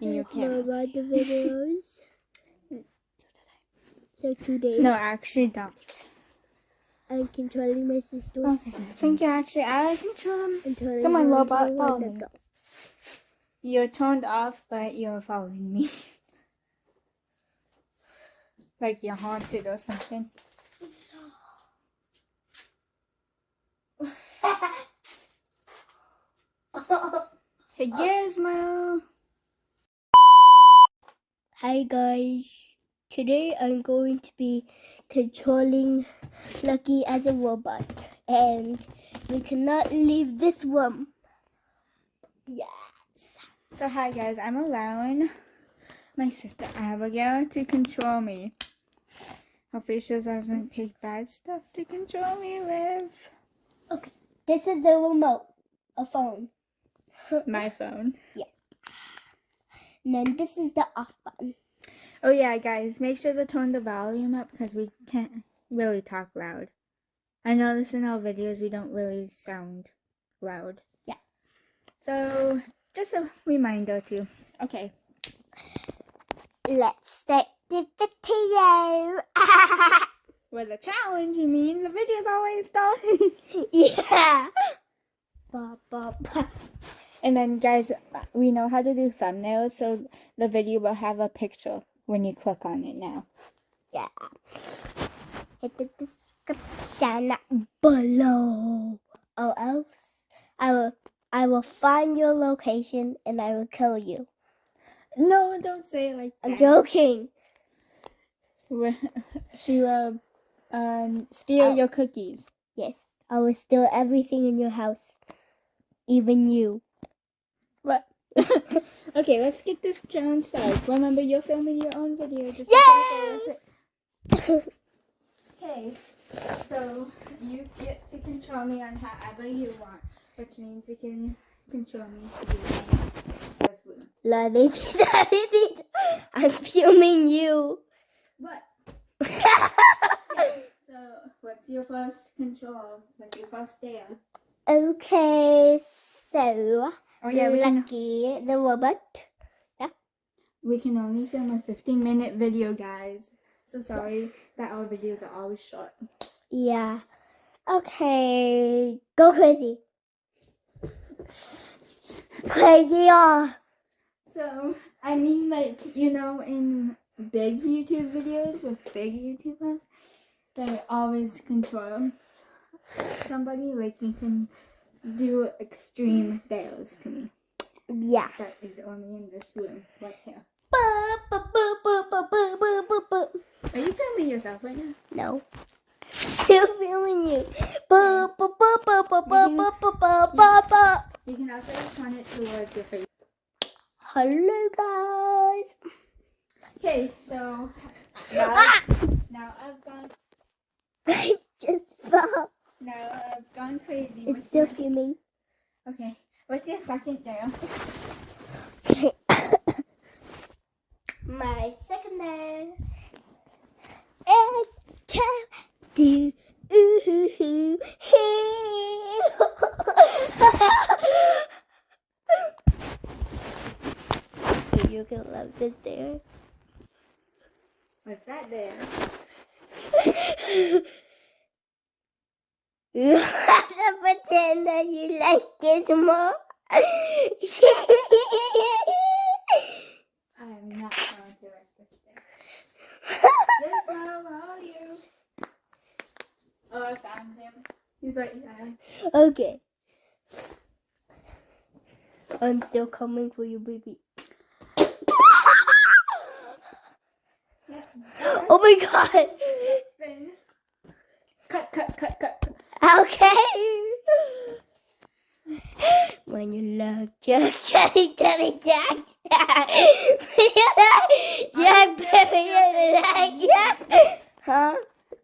in your camera. About the videos. So today, No, actually don't. I'm controlling my sister. Okay. I think you're actually out of control. And turning Come on, her robot, into a follow me. laptop. You're turned off, but you're following me. Like you're haunted or something. Hey, Gizmo. Hi guys. Today I'm going to be controlling Lucky as a robot. And we cannot leave this room. Yes. So hi guys, I'm allowing my sister Abigail to control me. Hopefully she doesn't pick bad stuff to control me with. Okay. This is the remote. A phone. My phone. Yeah. And then this is the off button. Oh yeah, guys, make sure to turn the volume up because we can't really talk loud. I notice in our videos we don't really sound loud. Yeah. So, just a reminder too. Okay. Let's start the video. With a challenge, you mean? The video's always starting. Yeah. Ba, ba, ba. And then, guys, we know how to do thumbnails, so the video will have a picture when you click on it now. Yeah. Hit the description below. Or else I will find your location and I will kill you. No, don't say it like that. I'm joking. She will steal your cookies. Yes. I will steal everything in your house. Even you. What? Okay, let's get this challenge started. Remember, you're filming your own video. Just Yay! Okay, so you get to control me on however you want, which means you can control me to do this one. I'm filming you. What? So, what's your first control? What's your first dare? Okay, so Oh yeah, we can Lucky the robot. only film a 15-minute video, guys. So sorry that our videos are always short. Yeah. Okay, go crazy. Crazy on. So, I mean, like, you know, in big YouTube videos with big YouTubers, they always control somebody. Like, you can do extreme dares to me. Yeah. That is only in this room, right here. Are you filming yourself right now? No. Still filming you. You can also turn it towards your face. Hello, guys. Okay, so now I've gone. I just fell. Now I've gone crazy. It's still filming. Okay, what's your second dare? Okay. My second name is to do. You're gonna love this dare. What's that dare? You have to pretend that you like Gizmo. I'm not going to like this dare. Gizmo, where are you? Oh, I found him. He's right there. Okay. I'm still coming for you, baby. Oh my god. Cut. Okay. When you look, you're getting me down. Huh?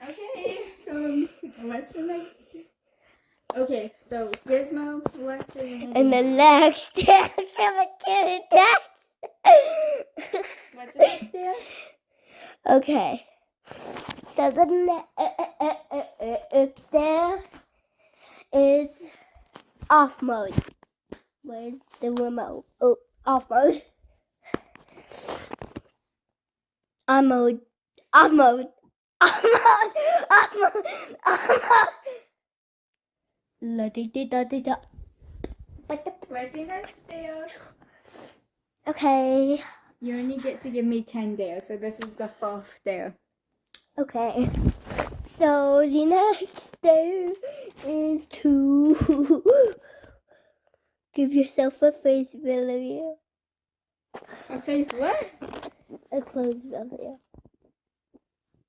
Okay, so what's the next? Okay, so Gizmo, what's your name? And the next day, I'm gonna get it down. What's the next dare? Okay. So the next dare is off mode. Where's the remote? Oh, off mode. I'm out. I'm out. I'm out. I'm out. I'm out. La-di-di-da-di-da. What's your next dare? Okay. You only get to give me 10 dares, so this is the 4th dare. Okay. So the next day is to give yourself a face value. A face what? A clothes value.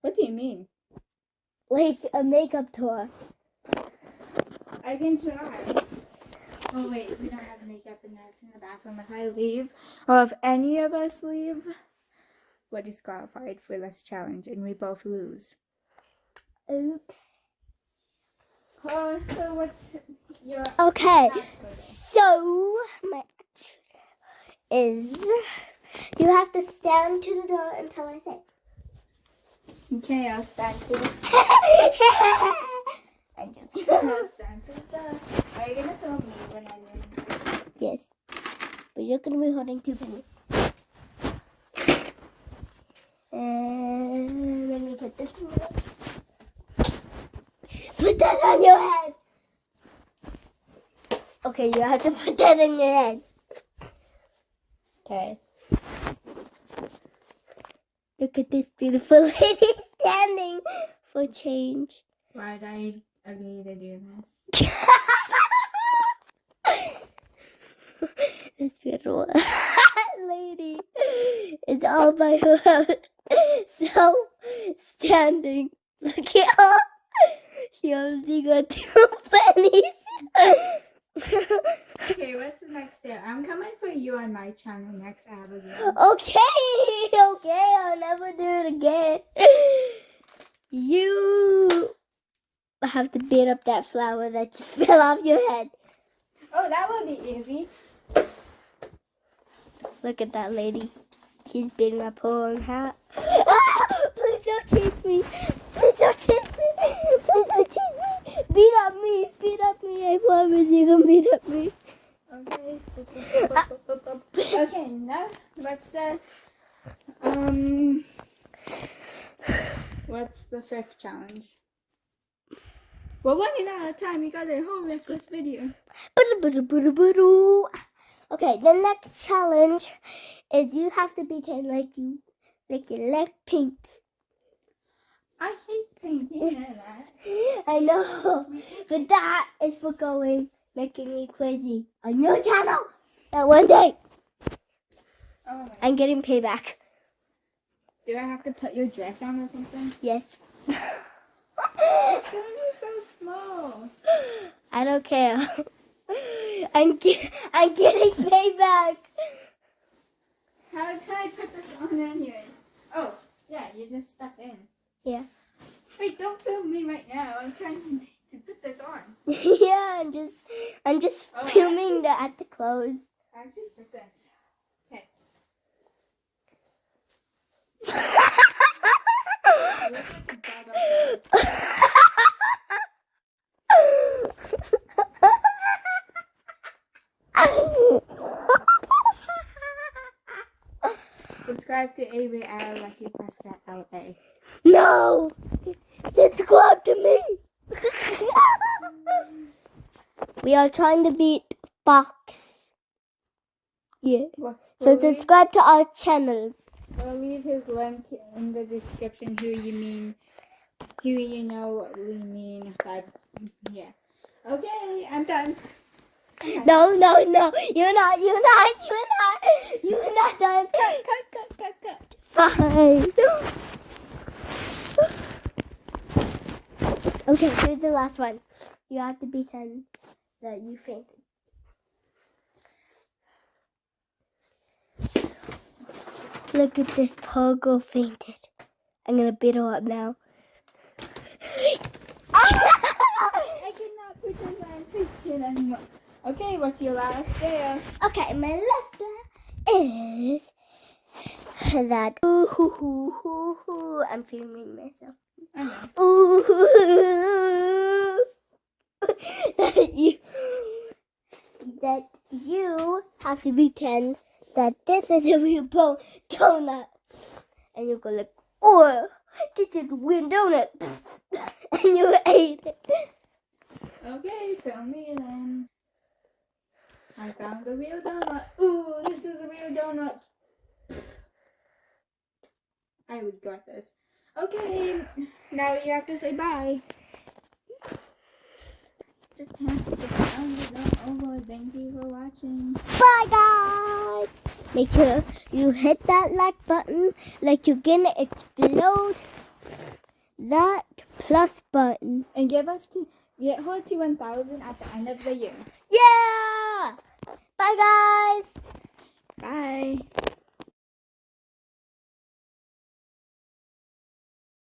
What do you mean? Like a makeup tour. I can try. Oh wait, we don't have makeup and that's in the bathroom. If I leave, or if any of us leave, we're disqualified for this challenge and we both lose. Okay. Oh, so what's your Okay. action? So my action is you have to stand to the door until I say. Okay, I'll stand to the I'm joking. I'll stand to the Are you gonna film me when I'm in? Yes. But you're gonna be holding 2 pennies. And I'm gonna put this one. Put that on your head. Okay, you have to put that on your head. Okay. Look at this beautiful lady standing for change. Why'd I agree to do this? This beautiful lady is all by herself standing. Look at her. She only got 2 pennies. Okay, what's the next dare? I'm coming for you on my channel next, Abigail. Okay, I'll never do it again. You have to beat up that flower that just fell off your head. Oh, that would be easy. Look at that lady. She's beating up her own hat. Ah! Please don't chase me. Please don't chase me. Please don't chase me. Beat up me. Beat up me. I promise you're going to beat up me. Okay. Okay, now what's the what's the 5th challenge? We're running out of time. You gotta hurry up this video. Okay, the next challenge is you have to pretend like you like pink. I hate pink. You know that. I know, but that is for making me crazy on your channel. That one day Oh, I'm getting payback. do I have to put your dress on or something? Yes. It's gonna be so small. I don't care. I'm getting payback. How can I put this on anyway? Oh, yeah, you just step in. Yeah. Wait, don't film me right now. I'm trying to put this on. Yeah, I'm just Oh, filming at the close. Actually, put this. Okay. You look like a dog up there. Subscribe to Avery R. Lucky Prescott LA. No! Subscribe to me! We are trying to beat Fox. Yeah. So subscribe to our channels. We'll leave his link in the description. Who you know what we mean by, yeah. Okay, I'm done. No. You're not done. Cut. Fine. Okay, here's the last one. You have to pretend that you fainted. Look at this poor girl fainted. I'm gonna beat her up now. I cannot pretend I'm faking anymore. Okay, what's your last dare? Okay, my last dare is that. I'm filming myself. I know. that you have to pretend that this is a real donut. and you go like, oh, this is a real donut. And you ate it. Okay, film me then. I found a real donut. Ooh, this is a real donut. I regret this. Okay, now you have to say bye. Just have to sound is over. Thank you for watching. Bye, guys. Make sure you hit that like button like you're gonna explode that plus button. And get her to 1,000 at the end of the year. Yeah! Bye, guys. Bye.